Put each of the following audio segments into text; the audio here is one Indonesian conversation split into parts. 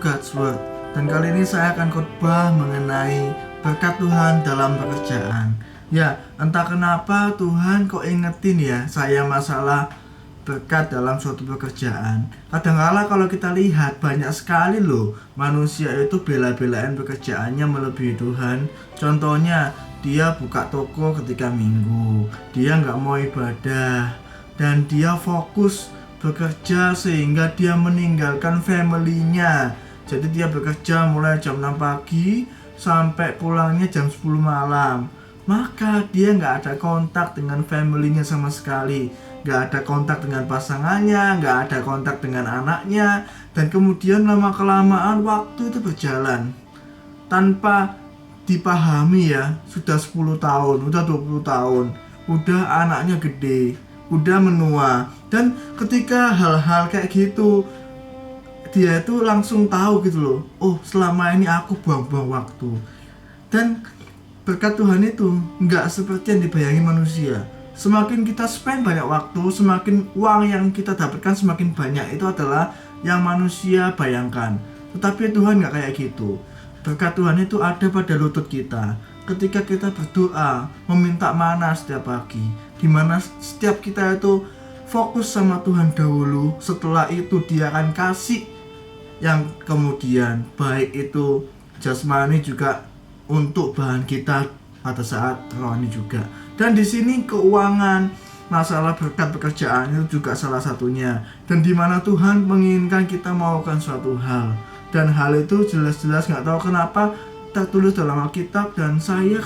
God's Word. Dan kali ini saya akan khotbah mengenai berkat Tuhan dalam pekerjaan. Ya, entah kenapa Tuhan kok ingetin ya saya masalah berkat dalam suatu pekerjaan. Kadang-kala kalau kita lihat banyak sekali loh manusia itu bela-belain pekerjaannya melebihi Tuhan. Contohnya dia buka toko ketika minggu, dia nggak mau ibadah, dan dia fokus bekerja sehingga dia meninggalkan family-nya. Jadi dia bekerja mulai jam 6 pagi sampai pulangnya jam 10 malam. Maka dia nggak ada kontak dengan family-nya sama sekali, nggak ada kontak dengan pasangannya, nggak ada kontak dengan anaknya. Dan kemudian lama-kelamaan waktu itu berjalan tanpa dipahami ya, sudah 10 tahun, udah 20 tahun, udah anaknya gede, udah menua. Dan ketika hal-hal kayak gitu, dia itu langsung tahu gitu loh, oh selama ini aku buang-buang waktu. Dan berkat Tuhan itu nggak seperti yang dibayangi manusia. Semakin kita spend banyak waktu, semakin uang yang kita dapatkan semakin banyak. Itu adalah yang manusia bayangkan. Tetapi Tuhan nggak kayak gitu. Berkat Tuhan itu ada pada lutut kita. Ketika kita berdoa, meminta mana setiap pagi, dimana setiap kita itu fokus sama Tuhan dahulu, setelah itu dia akan kasih yang kemudian, baik itu jasmani juga untuk bahan kita pada saat rohani juga. Dan di sini keuangan, masalah berkat pekerjaan itu juga salah satunya. Dan di mana Tuhan menginginkan kita melakukan suatu hal, dan hal itu jelas-jelas nggak tahu kenapa tertulis dalam Alkitab, dan saya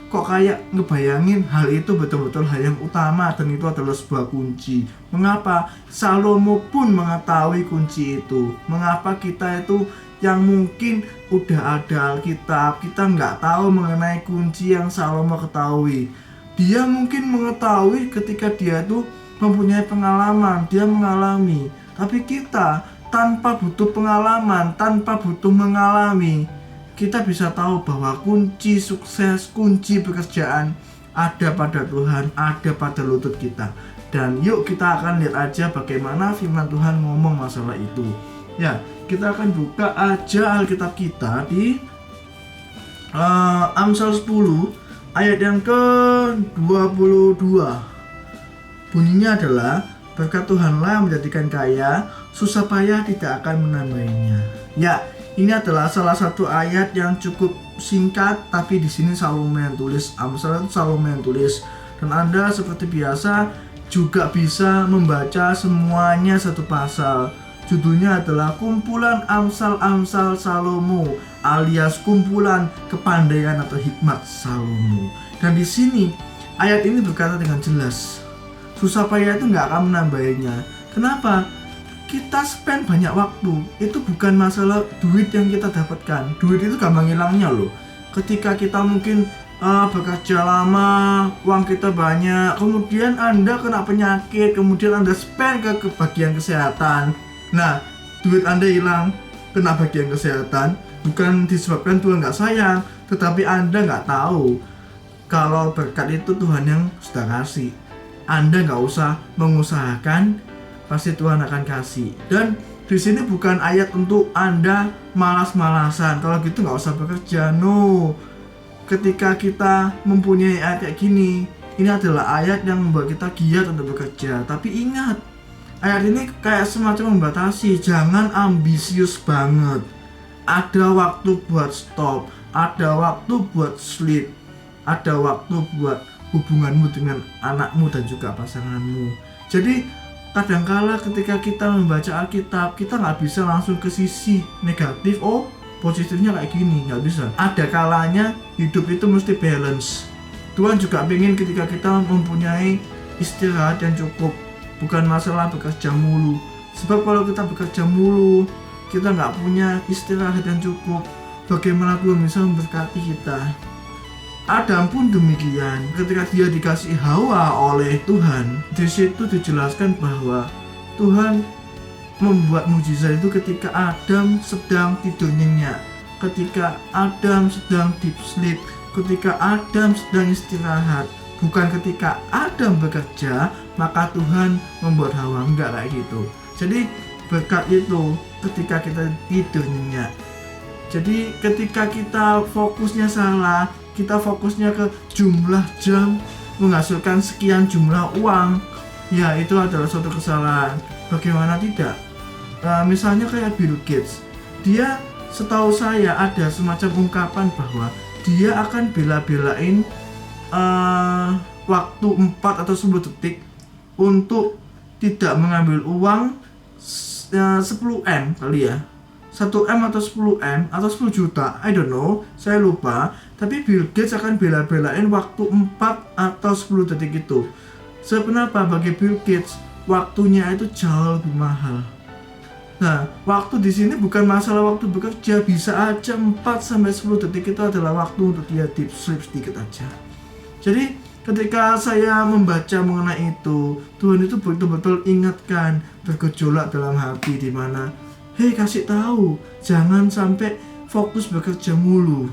kok kayak ngebayangin hal itu betul-betul hal yang utama, dan itu adalah sebuah kunci. Mengapa Salomo pun mengetahui kunci itu? Mengapa kita itu yang mungkin udah ada Alkitab, kita nggak tahu mengenai kunci yang Salomo ketahui? Dia mungkin mengetahui ketika dia itu mempunyai pengalaman, dia mengalami. Tapi kita tanpa butuh pengalaman, tanpa butuh mengalami, kita bisa tahu bahwa kunci sukses, kunci pekerjaan ada pada Tuhan, ada pada lutut kita. Dan yuk kita akan lihat aja bagaimana firman Tuhan ngomong masalah itu. Ya, kita akan buka aja Alkitab kita di Amsal 10 ayat yang ke-22. Bunyinya adalah, berkat Tuhanlah yang menjadikan kaya, susah payah tidak akan menambahinya. Ya, ini adalah salah satu ayat yang cukup singkat, tapi di sini Salomo yang tulis, Amsal itu Salomo yang tulis. Dan Anda seperti biasa juga bisa membaca semuanya satu pasal. Judulnya adalah kumpulan Amsal-Amsal Salomo, alias kumpulan kepandaian atau hikmat Salomo. Dan di sini ayat ini berkata dengan jelas, susah payah itu nggak akan menambahinya. Kenapa? Kita spend banyak waktu, itu bukan masalah duit yang kita dapatkan. Duit itu gampang hilangnya loh. Ketika kita mungkin bekerja lama, uang kita banyak, kemudian Anda kena penyakit, kemudian Anda spend ke bagian kesehatan. Nah, duit Anda hilang, kena bagian kesehatan, bukan disebabkan Tuhan nggak sayang, tetapi Anda nggak tahu kalau berkat itu Tuhan yang sudah kasih. Anda nggak usah mengusahakan, pasti Tuhan akan kasih. Dan di sini bukan ayat untuk Anda malas-malasan, kalau gitu nggak usah bekerja. No, ketika kita mempunyai ayat kayak gini, ini adalah ayat yang membuat kita giat untuk bekerja. Tapi ingat, ayat ini kayak semacam membatasi, jangan ambisius banget. Ada waktu buat stop, ada waktu buat sleep, ada waktu buat hubunganmu dengan anakmu dan juga pasanganmu. Jadi kadangkala ketika kita membaca Alkitab, kita nggak bisa langsung ke sisi negatif, oh positifnya kayak gini, nggak bisa. Ada kalanya hidup itu mesti balance. Tuhan juga ingin ketika kita mempunyai istirahat yang cukup, bukan masalah bekerja mulu. Sebab kalau kita bekerja mulu, kita nggak punya istirahat yang cukup, bagaimana Tuhan bisa memberkati kita? Adam pun demikian. Ketika dia dikasih Hawa oleh Tuhan, di situ dijelaskan bahwa Tuhan membuat mujizat itu ketika Adam sedang tidur nyenyak, ketika Adam sedang deep sleep, ketika Adam sedang istirahat. Bukan ketika Adam bekerja maka Tuhan membuat Hawa, enggak kayak gitu. Jadi berkat itu ketika kita tidur nyenyak. Jadi ketika kita fokusnya salah, kita fokusnya ke jumlah jam menghasilkan sekian jumlah uang, ya itu adalah suatu kesalahan. Bagaimana tidak? Misalnya kayak Bill Gates, dia setahu saya ada semacam ungkapan bahwa dia akan bela-belain waktu 4 atau 10 detik untuk tidak mengambil uang 10M kali ya, 1M atau 10M atau 10 juta, I don't know, saya lupa. Tapi Bill Gates akan bela-belain waktu 4 atau 10 detik itu. Sebenarnya bagi Bill Gates waktunya itu jauh lebih mahal. Nah, waktu di sini bukan masalah waktu bekerja, bisa aja 4 sampai 10 detik itu adalah waktu untuk dia deep sleep sedikit aja. Jadi ketika saya membaca mengenai itu, Tuhan itu betul-betul ingatkan, bergejolak dalam hati di mana, hei, kasih tahu, jangan sampai fokus bekerja mulu.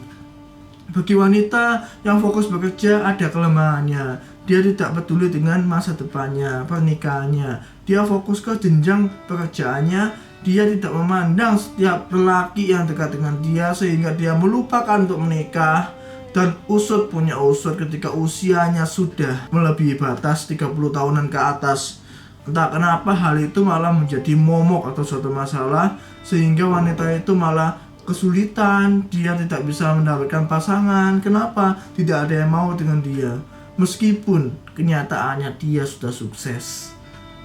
Bagi wanita yang fokus bekerja ada kelemahannya. Dia tidak peduli dengan masa depannya, pernikahannya. Dia fokus ke jenjang pekerjaannya. Dia tidak memandang setiap lelaki yang dekat dengan dia sehingga dia melupakan untuk menikah. Dan usut punya usut ketika usianya sudah melebihi batas 30 tahunan ke atas. Entah kenapa hal itu malah menjadi momok atau suatu masalah sehingga wanita itu malah kesulitan, dia tidak bisa mendapatkan pasangan. Kenapa? Tidak ada yang mau dengan dia meskipun kenyataannya dia sudah sukses.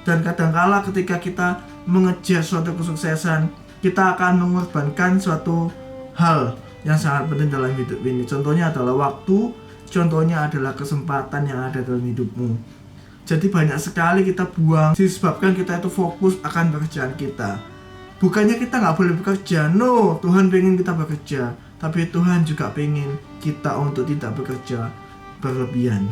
Dan kadangkala ketika kita mengejar suatu kesuksesan, kita akan mengorbankan suatu hal yang sangat penting dalam hidup ini. Contohnya adalah waktu, contohnya adalah kesempatan yang ada dalam hidupmu. Jadi banyak sekali kita buang disebabkan kita itu fokus akan pekerjaan kita. Bukannya kita nggak boleh bekerja, no, Tuhan pengen kita bekerja, tapi Tuhan juga pengen kita untuk tidak bekerja berlebihan.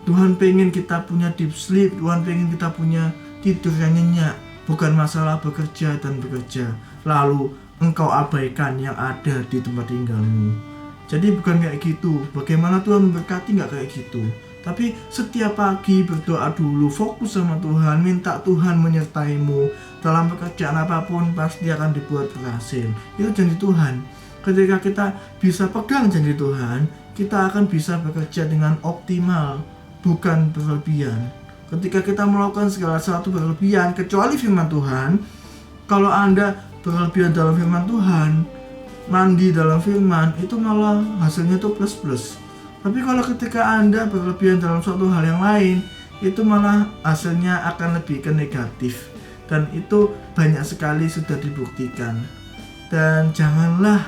Tuhan pengen kita punya deep sleep, Tuhan pengen kita punya tidur yang nyenyak, bukan masalah bekerja dan bekerja, lalu engkau abaikan yang ada di tempat tinggalmu. Jadi bukan kayak gitu. Bagaimana Tuhan memberkati nggak kayak gitu. Tapi setiap pagi berdoa dulu, fokus sama Tuhan, minta Tuhan menyertaimu. Dalam pekerjaan apapun pasti akan dibuat berhasil. Itu janji Tuhan. Ketika kita bisa pegang janji Tuhan, kita akan bisa bekerja dengan optimal, bukan berlebihan. Ketika kita melakukan segala sesuatu berlebihan, kecuali firman Tuhan, kalau Anda berlebihan dalam firman Tuhan, mandi dalam firman, itu malah hasilnya itu plus-plus. Tapi kalau ketika Anda berlebihan dalam suatu hal yang lain, itu malah hasilnya akan lebih ke negatif. Dan itu banyak sekali sudah dibuktikan. Dan janganlah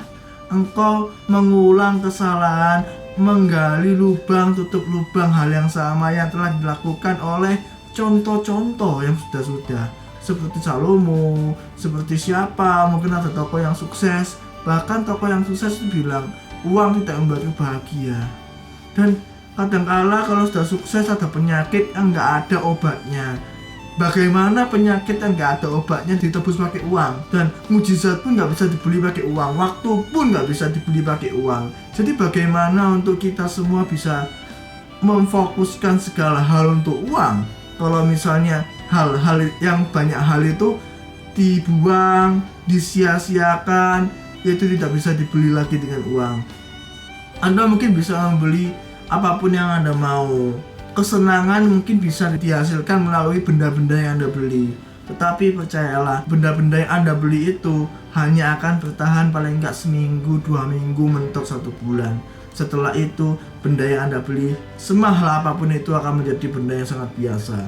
engkau mengulang kesalahan, menggali lubang, tutup lubang hal yang sama yang telah dilakukan oleh contoh-contoh yang sudah-sudah. Seperti Salomo, seperti siapa, mungkin ada tokoh yang sukses. Bahkan tokoh yang sukses itu bilang, uang tidak membuat bahagia. Dan kadangkala kalau sudah sukses ada penyakit yang nggak ada obatnya. Bagaimana penyakit yang nggak ada obatnya ditebus pakai uang? Dan mujizat pun nggak bisa dibeli pakai uang, waktu pun nggak bisa dibeli pakai uang. Jadi bagaimana untuk kita semua bisa memfokuskan segala hal untuk uang? Kalau misalnya hal-hal yang banyak hal itu dibuang, disia-siakan, itu tidak bisa dibeli lagi dengan uang. Anda mungkin bisa membeli apapun yang Anda mau. Kesenangan mungkin bisa dihasilkan melalui benda-benda yang Anda beli. Tetapi percayalah, benda-benda yang Anda beli itu hanya akan bertahan paling enggak seminggu, 2 minggu, mentok 1 bulan. Setelah itu, benda yang Anda beli, semahal apapun itu akan menjadi benda yang sangat biasa.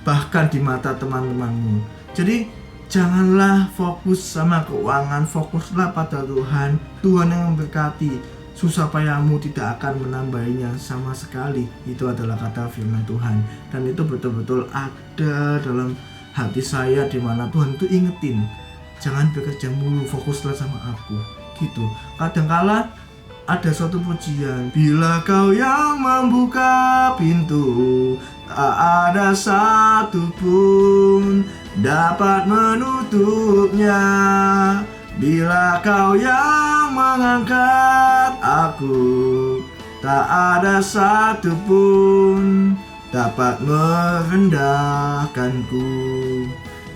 Bahkan di mata teman-temanmu. Jadi, janganlah fokus sama keuangan, fokuslah pada Tuhan. Tuhan yang memberkati. Susah payahmu tidak akan menambahinya sama sekali. Itu adalah kata firman Tuhan. Dan itu betul-betul ada dalam hati saya, di mana Tuhan itu ingetin, jangan bekerja mulu, fokuslah sama aku. Gitu. Kadangkala ada suatu pujian, bila kau yang membuka pintu, tak ada satupun dapat menutupnya. Bila kau yang mengangkat aku, tak ada satupun dapat merendahkanku.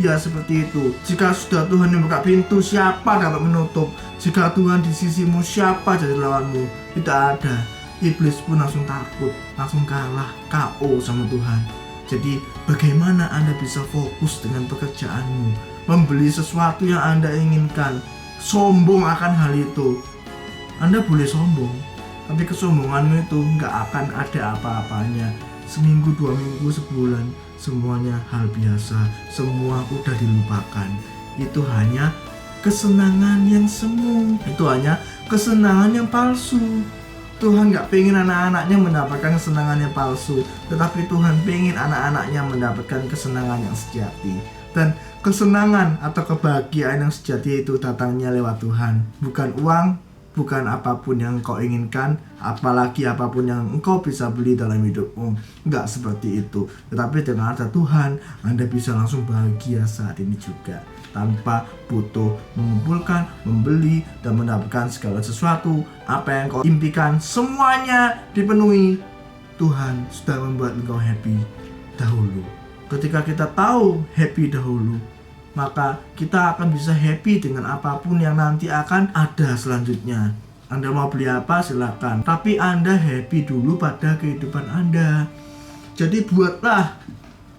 Ya seperti itu. Jika sudah Tuhan yang buka pintu, siapa dapat menutup? Jika Tuhan di sisimu, siapa jadi lawanmu? Tidak ada. Iblis pun langsung takut, langsung kalah, KO sama Tuhan. Jadi bagaimana Anda bisa fokus dengan pekerjaanmu, membeli sesuatu yang Anda inginkan, sombong akan hal itu? Anda boleh sombong, tapi kesombonganmu itu nggak akan ada apa-apanya. Seminggu, 2 minggu, sebulan, semuanya hal biasa, semua udah dilupakan. Itu hanya kesenangan yang semu, itu hanya kesenangan yang palsu. Tuhan gak pengen anak-anaknya mendapatkan kesenangan yang palsu, tetapi Tuhan pengen anak-anaknya mendapatkan kesenangan yang sejati. Dan kesenangan atau kebahagiaan yang sejati itu datangnya lewat Tuhan, bukan uang, bukan apapun yang engkau inginkan, apalagi apapun yang engkau bisa beli dalam hidupmu. Enggak seperti itu. Tetapi dengan ada Tuhan, Anda bisa langsung bahagia saat ini juga, tanpa butuh mengumpulkan, membeli, dan mendapatkan segala sesuatu. Apa yang kau impikan, semuanya dipenuhi. Tuhan sudah membuat engkau happy dahulu. Ketika kita tahu happy dahulu, maka kita akan bisa happy dengan apapun yang nanti akan ada selanjutnya. Anda mau beli apa silakan, tapi Anda happy dulu pada kehidupan Anda. Jadi buatlah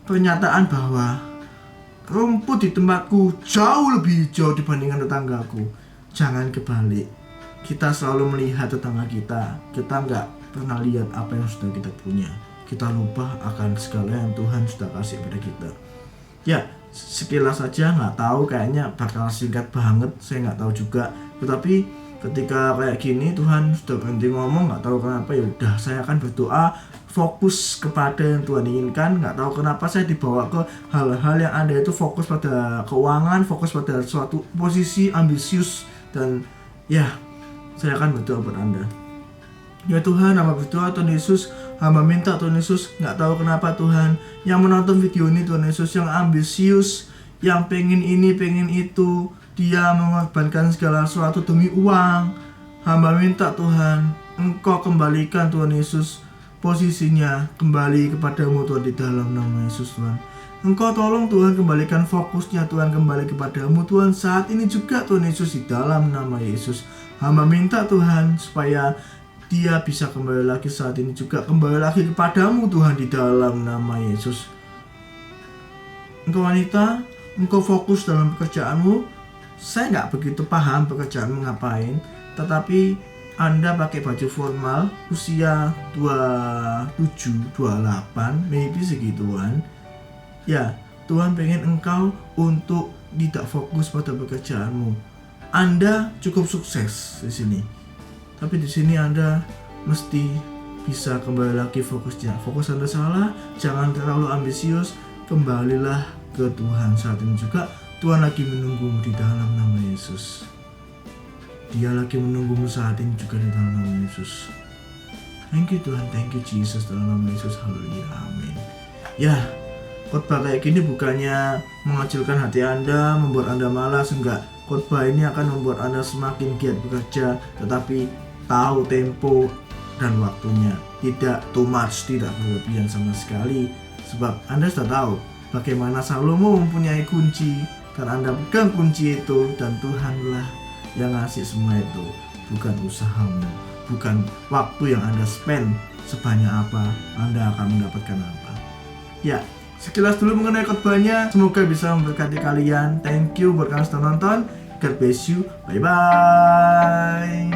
pernyataan bahwa rumput di tempatku jauh lebih hijau dibandingkan tetanggaku. Jangan kebalik. Kita selalu melihat tetangga kita nggak pernah lihat apa yang sudah kita punya. Kita lupa akan segala yang Tuhan sudah kasih pada kita. Ya, sekilas saja, nggak tahu, kayaknya bakal singkat banget, saya nggak tahu juga. Tetapi ketika kayak gini Tuhan sudah berhenti ngomong, nggak tahu kenapa. Ya udah, saya akan berdoa, fokus kepada yang Tuhan inginkan. Nggak tahu kenapa saya dibawa ke hal-hal yang ada itu fokus pada keuangan, fokus pada suatu posisi ambisius. Dan ya, saya akan berdoa buat Anda. Ya Tuhan, hamba berdoa Tuhan Yesus, hamba minta Tuhan Yesus, nggak tahu kenapa Tuhan, yang menonton video ini Tuhan Yesus, yang ambisius, yang pengen ini, pengen itu, dia mengorbankan segala sesuatu demi uang. Hamba minta Tuhan, Engkau kembalikan Tuhan Yesus posisinya kembali kepadamu Tuhan, di dalam nama Yesus Tuhan. Engkau tolong Tuhan, kembalikan fokusnya Tuhan kembali kepadamu Tuhan saat ini juga Tuhan Yesus, di dalam nama Yesus. Hamba minta Tuhan supaya dia bisa kembali lagi saat ini juga, kembali lagi kepadamu Tuhan, di dalam nama Yesus. Engkau wanita, engkau fokus dalam pekerjaanmu. Saya nggak begitu paham pekerjaanmu ngapain, tetapi Anda pakai baju formal, usia 27, 28, maybe segituan. Ya, Tuhan pengen engkau untuk tidak fokus pada pekerjaanmu. Anda cukup sukses di sini, tapi di sini Anda mesti bisa kembali lagi fokusnya. Fokus Anda salah, jangan terlalu ambisius, kembalilah ke Tuhan saat ini juga. Tuhan lagi menunggumu di dalam nama Yesus. Dia lagi menunggumu saat ini juga di dalam nama Yesus. Thank you Tuhan, thank you Jesus, dalam nama Yesus, haleluya, amin. Ya, khotbah kayak gini bukannya mengecilkan hati Anda, membuat Anda malas, enggak. Khotbah ini akan membuat Anda semakin giat bekerja, tetapi tahu tempo dan waktunya. Tidak too much, tidak berlebihan sama sekali. Sebab Anda sudah tahu bagaimana Salomo mempunyai kunci, dan Anda pegang kunci itu, dan Tuhanlah yang ngasih semua itu. Bukan usahamu, bukan waktu yang Anda spend sebanyak apa, Anda akan mendapatkan apa. Ya, sekilas dulu mengenai khotbahnya, semoga bisa memberkati kalian. Thank you buat kalian sudah nonton. God bless you. Bye bye.